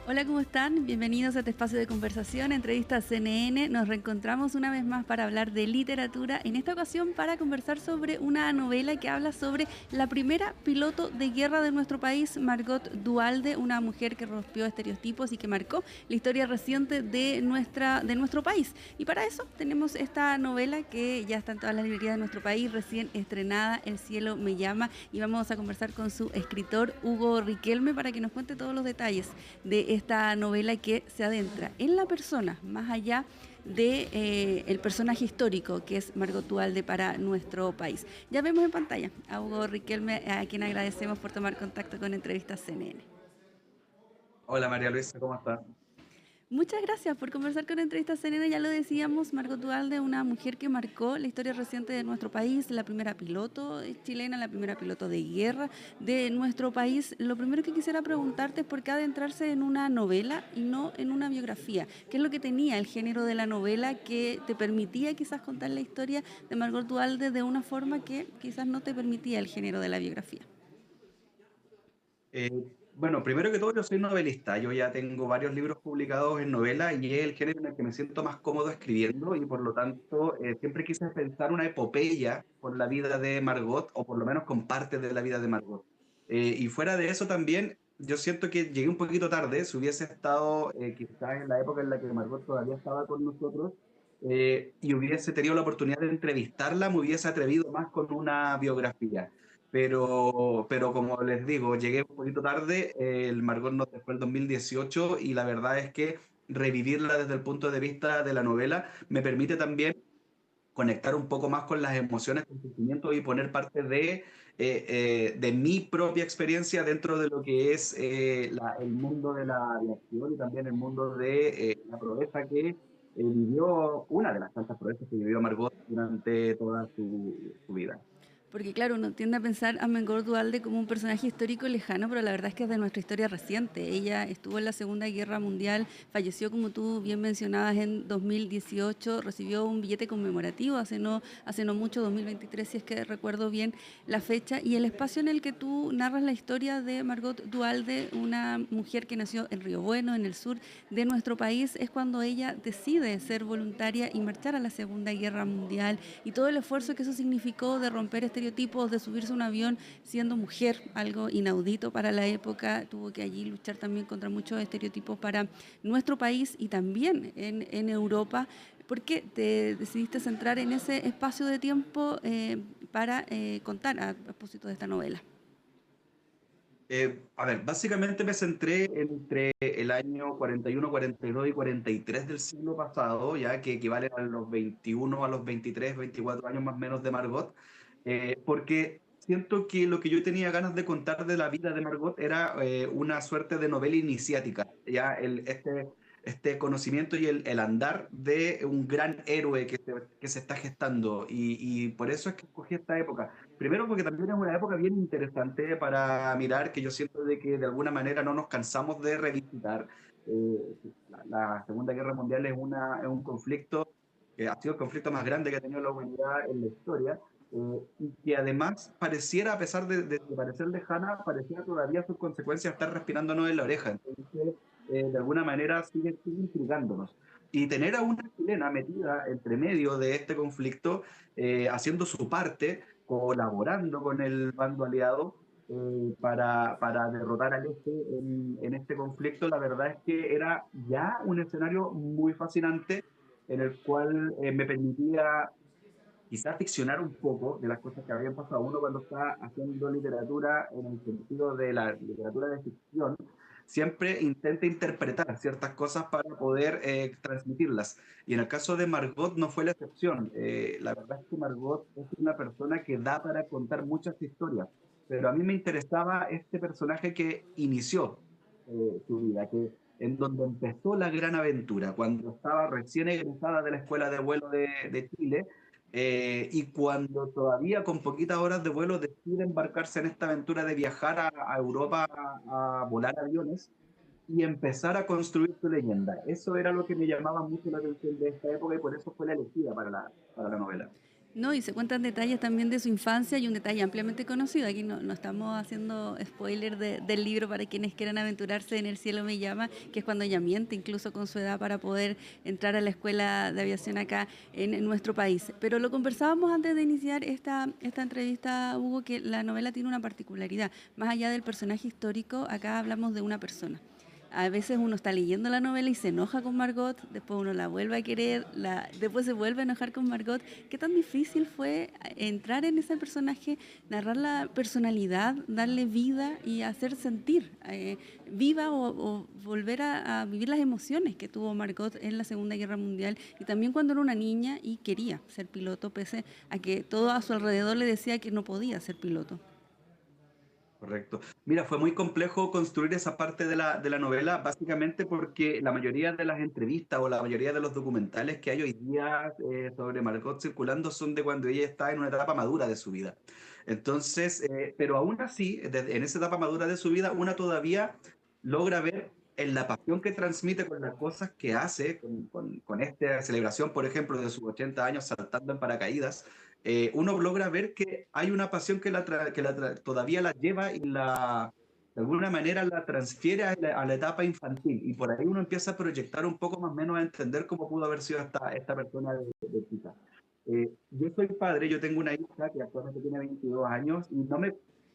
Hola, ¿cómo están? Bienvenidos a este espacio de conversación, entrevista CNN. Nos reencontramos una vez más para hablar de literatura, en esta ocasión para conversar sobre una novela que habla sobre la primera piloto de guerra de nuestro país, Margot Duhalde, una mujer que rompió estereotipos y que marcó la historia reciente de nuestro país. Y para eso tenemos esta novela que ya está en todas las librerías de nuestro país, recién estrenada, El cielo me llama, y vamos a conversar con su escritor, Hugo Riquelme, para que nos cuente todos los detalles de esta novela que se adentra en la persona, más allá de el personaje histórico que es Margot Duhalde para nuestro país. Ya vemos en pantalla a Hugo Riquelme, a quien agradecemos por tomar contacto con Entrevistas CNN. Hola María Luisa, ¿cómo estás? Muchas gracias por conversar con Entrevistas CNN. Ya lo decíamos, Margot Duhalde, una mujer que marcó la historia reciente de nuestro país, la primera piloto chilena, la primera piloto de guerra de nuestro país. Lo primero que quisiera preguntarte es por qué adentrarse en una novela y no en una biografía. ¿Qué es lo que tenía el género de la novela que te permitía quizás contar la historia de Margot Duhalde de una forma que quizás no te permitía el género de la biografía? Eh, bueno, primero que todo yo soy novelista, yo ya tengo varios libros publicados en novela y es el género en el que me siento más cómodo escribiendo y por lo tanto siempre quise pensar una epopeya con la vida de Margot o por lo menos con partes de la vida de Margot. Y fuera de eso también yo siento que llegué un poquito tarde, si hubiese estado quizás en la época en la que Margot todavía estaba con nosotros y hubiese tenido la oportunidad de entrevistarla, me hubiese atrevido más con una biografía. Pero como les digo, llegué un poquito tarde, el Margot nos dejó el 2018 y la verdad es que revivirla desde el punto de vista de la novela me permite también conectar un poco más con las emociones, con sentimientos y poner parte de mi propia experiencia dentro de lo que es el mundo de la aviación y también el mundo de la proeza que vivió, una de las tantas proezas que vivió Margot durante toda su vida. Porque claro, uno tiende a pensar a Margot Duhalde como un personaje histórico lejano, pero la verdad es que es de nuestra historia reciente. Ella estuvo en la Segunda Guerra Mundial, falleció, como tú bien mencionabas, en 2018, recibió un billete conmemorativo hace no mucho, 2023, si es que recuerdo bien la fecha, y el espacio en el que tú narras la historia de Margot Duhalde, una mujer que nació en Río Bueno, en el sur de nuestro país, es cuando ella decide ser voluntaria y marchar a la Segunda Guerra Mundial, y todo el esfuerzo que eso significó de romper estereotipos, de subirse a un avión siendo mujer, algo inaudito para la época. Tuvo que allí luchar también contra muchos estereotipos para nuestro país y también en Europa. ¿Por qué te decidiste centrar en ese espacio de tiempo para contar a propósito de esta novela? A ver, básicamente me centré entre el año 41, 42 y 43 del siglo pasado, ya que equivalen a los 21, a los 23, 24 años más o menos de Margot, porque siento que lo que yo tenía ganas de contar de la vida de Margot era una suerte de novela iniciática, ya este conocimiento y el andar de un gran héroe que se está gestando, y por eso es que escogí esta época. Primero porque también es una época bien interesante para mirar, que yo siento de que de alguna manera no nos cansamos de revisitar. La Segunda Guerra Mundial es un conflicto que ha sido el conflicto más grande que ha tenido la humanidad en la historia, y que además pareciera, a pesar de parecer lejana, pareciera todavía sus consecuencias estar respirándonos en la oreja. Entonces, de alguna manera sigue intrigándonos. Y tener a una chilena metida entre medio de este conflicto, haciendo su parte, colaborando con el bando aliado para derrotar al este en este conflicto, la verdad es que era ya un escenario muy fascinante en el cual me permitía quizás ficcionar un poco de las cosas que habían pasado. Uno cuando está haciendo literatura en el sentido de la literatura de ficción, siempre intenta interpretar ciertas cosas para poder transmitirlas. Y en el caso de Margot no fue la excepción. La verdad es que Margot es una persona que da para contar muchas historias, pero a mí me interesaba este personaje que inició su vida, en donde empezó la gran aventura, cuando estaba recién egresada de la Escuela de Vuelo de Chile, y cuando todavía con poquitas horas de vuelo decide embarcarse en esta aventura de viajar a Europa a volar aviones y empezar a construir su leyenda. Eso era lo que me llamaba mucho la atención de esta época y por eso fue la elegida para la novela. No, y se cuentan detalles también de su infancia y un detalle ampliamente conocido. Aquí no estamos haciendo spoiler del libro para quienes quieran aventurarse en El cielo me llama, que es cuando ella miente incluso con su edad para poder entrar a la escuela de aviación acá en nuestro país. Pero lo conversábamos antes de iniciar esta entrevista, Hugo, que la novela tiene una particularidad. Más allá del personaje histórico, acá hablamos de una persona. A veces uno está leyendo la novela y se enoja con Margot, después uno la vuelve a querer, después se vuelve a enojar con Margot. ¿Qué tan difícil fue entrar en ese personaje, narrar la personalidad, darle vida y hacer sentir viva o volver a vivir las emociones que tuvo Margot en la Segunda Guerra Mundial y también cuando era una niña y quería ser piloto, pese a que todo a su alrededor le decía que no podía ser piloto? Correcto. Mira, fue muy complejo construir esa parte de la novela, básicamente porque la mayoría de las entrevistas o la mayoría de los documentales que hay hoy día sobre Margot circulando son de cuando ella está en una etapa madura de su vida. Entonces, pero aún así, en esa etapa madura de su vida, una todavía logra ver en la pasión que transmite con las cosas que hace, con esta celebración, por ejemplo, de sus 80 años saltando en paracaídas, uno logra ver que hay una pasión que, todavía la lleva y de alguna manera la transfiere a la etapa infantil. Y por ahí uno empieza a proyectar un poco más o menos a entender cómo pudo haber sido esta persona de chica. Yo soy padre, yo tengo una hija que actualmente tiene 22 años y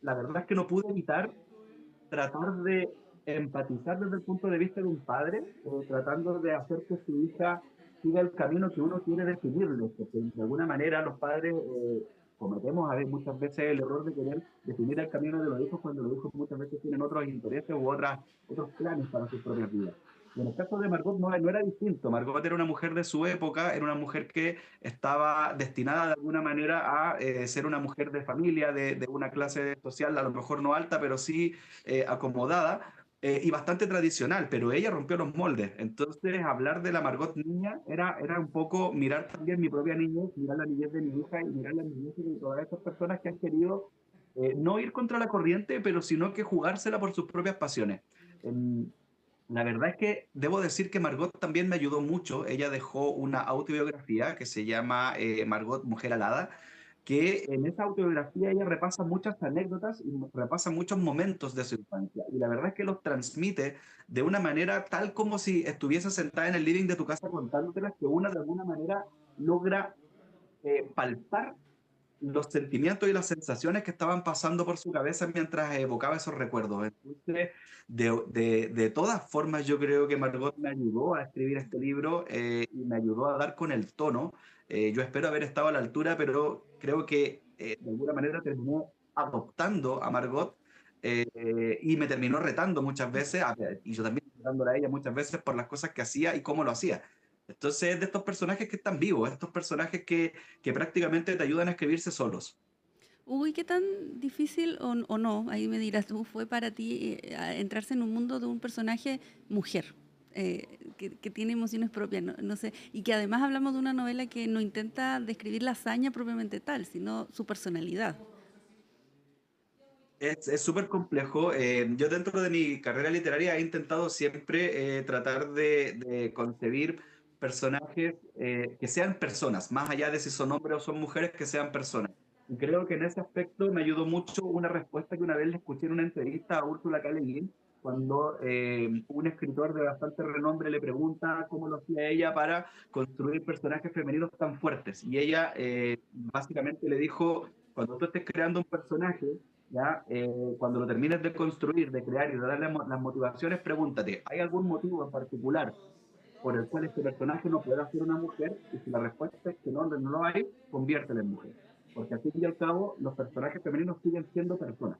la verdad es que no pude evitar tratar de empatizar desde el punto de vista de un padre, tratando de hacer que su hija siga el camino que uno quiere definirle, porque de alguna manera los padres cometemos a ver, muchas veces el error de querer definir el camino de los hijos cuando los hijos muchas veces tienen otros intereses u otros planes para sus propias vidas. Y en el caso de Margot no era distinto. Margot era una mujer de su época, era una mujer que estaba destinada de alguna manera a ser una mujer de familia, de una clase social, a lo mejor no alta, pero sí acomodada y bastante tradicional, pero ella rompió los moldes. Entonces, hablar de la Margot niña era un poco mirar también mi propia niñez, mirar la niñez de mi hija y mirar la niñez de todas estas personas que han querido no ir contra la corriente, pero sino que jugársela por sus propias pasiones. En, la verdad es que debo decir que Margot también me ayudó mucho. Ella dejó una autobiografía que se llama Margot Mujer Alada, que en esa autobiografía ella repasa muchas anécdotas y repasa muchos momentos de su infancia. Y la verdad es que los transmite de una manera tal como si estuviese sentada en el living de tu casa contándotelas, que una de alguna manera logra palpar los sentimientos y las sensaciones que estaban pasando por su cabeza mientras evocaba esos recuerdos. Entonces, de todas formas, yo creo que Margot me ayudó a escribir este libro y me ayudó a dar con el tono. Yo espero haber estado a la altura, pero creo que de alguna manera terminé adoptando a Margot y me terminó retando muchas veces, y yo también retándola a ella muchas veces por las cosas que hacía y cómo lo hacía. Entonces, de estos personajes que están vivos, estos personajes que prácticamente te ayudan a escribirse solos. Uy, ¿qué tan difícil o no, ahí me dirás tú, fue para ti entrarse en un mundo de un personaje mujer, que tiene emociones propias, no sé, y que además hablamos de una novela que no intenta describir la hazaña propiamente tal, sino su personalidad? Es súper complejo. Yo dentro de mi carrera literaria he intentado siempre tratar de concebir personajes que sean personas, más allá de si son hombres o son mujeres, que sean personas. Y creo que en ese aspecto me ayudó mucho una respuesta que una vez le escuché en una entrevista a Úrsula K. Le Guin, cuando un escritor de bastante renombre le pregunta cómo lo hacía ella para construir personajes femeninos tan fuertes. Y ella básicamente le dijo, cuando tú estés creando un personaje, ¿ya? Cuando lo termines de construir, de crear y de darle las motivaciones, pregúntate, ¿hay algún motivo en particular por el cual este personaje no pueda ser una mujer? Y si la respuesta es que no lo hay, conviértela en mujer. Porque al fin y al cabo, los personajes femeninos siguen siendo personas.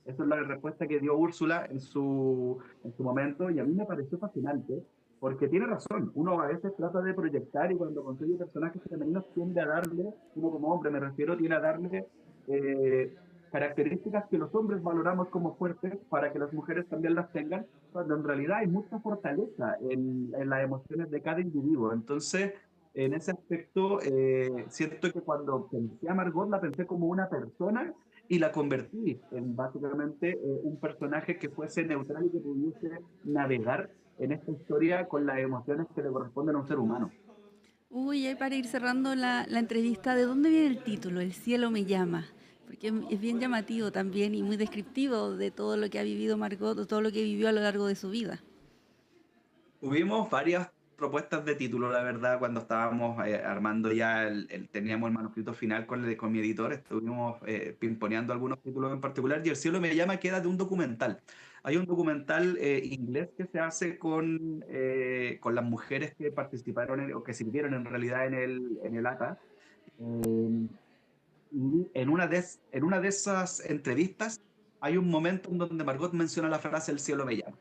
Esa es la respuesta que dio Úrsula en su momento y a mí me pareció fascinante porque tiene razón. Uno a veces trata de proyectar y cuando construye personajes femeninos tiende a darle, uno como hombre me refiero, tiende a darle eh, características que los hombres valoramos como fuertes para que las mujeres también las tengan, cuando en realidad hay mucha fortaleza en las emociones de cada individuo. Entonces, en ese aspecto, siento que cuando pensé a Margot la pensé como una persona y la convertí en básicamente un personaje que fuese neutral y que pudiese navegar en esta historia con las emociones que le corresponden a un ser humano. Hugo, y ahí para ir cerrando la entrevista, ¿de dónde viene el título? El cielo me llama. Porque es bien llamativo también y muy descriptivo de todo lo que ha vivido Margot, o todo lo que vivió a lo largo de su vida. Tuvimos varias propuestas de título, la verdad, cuando estábamos armando ya, teníamos el manuscrito final con mi editor, estuvimos pimponeando algunos títulos en particular, y El cielo me llama queda de un documental. Hay un documental inglés que se hace con las mujeres que participaron o que sirvieron en realidad en el ATA. Eh, y en una de esas entrevistas hay un momento en donde Margot menciona la frase El cielo me llama.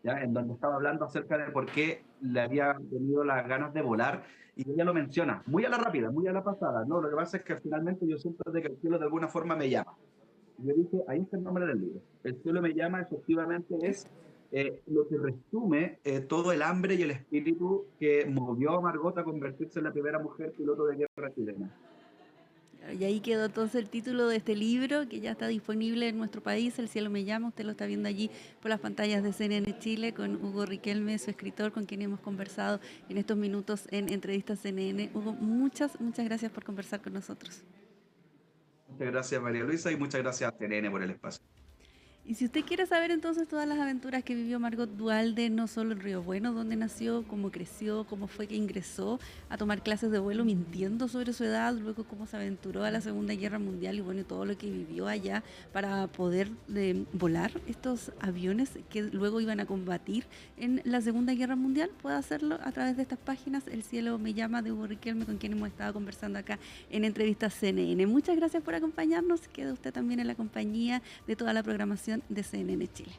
¿Ya? En donde estaba hablando acerca de por qué le había tenido las ganas de volar, y ella lo menciona, muy a la rápida, muy a la pasada, ¿no? Lo que pasa es que finalmente yo siento de que el cielo de alguna forma me llama. Y yo dije, ahí está el nombre del libro. El cielo me llama, efectivamente, es lo que resume todo el hambre y el espíritu que movió a Margot a convertirse en la primera mujer piloto de guerra chilena. Y ahí quedó entonces el título de este libro, que ya está disponible en nuestro país, El cielo me llama. Usted lo está viendo allí por las pantallas de CNN Chile con Hugo Riquelme, su escritor, con quien hemos conversado en estos minutos en Entrevistas CNN. Hugo, muchas gracias por conversar con nosotros. Muchas gracias, María Luisa, y muchas gracias a TNN por el espacio. Y si usted quiere saber entonces todas las aventuras que vivió Margot Duhalde, no solo en Río Bueno, donde nació, cómo creció, cómo fue que ingresó a tomar clases de vuelo mintiendo sobre su edad, luego cómo se aventuró a la Segunda Guerra Mundial y bueno, todo lo que vivió allá para poder volar estos aviones que luego iban a combatir en la Segunda Guerra Mundial, puede hacerlo a través de estas páginas. El cielo me llama, de Hugo Riquelme, con quien hemos estado conversando acá en Entrevistas CNN. Muchas gracias por acompañarnos. Queda usted también en la compañía de toda la programación de CNN Chile.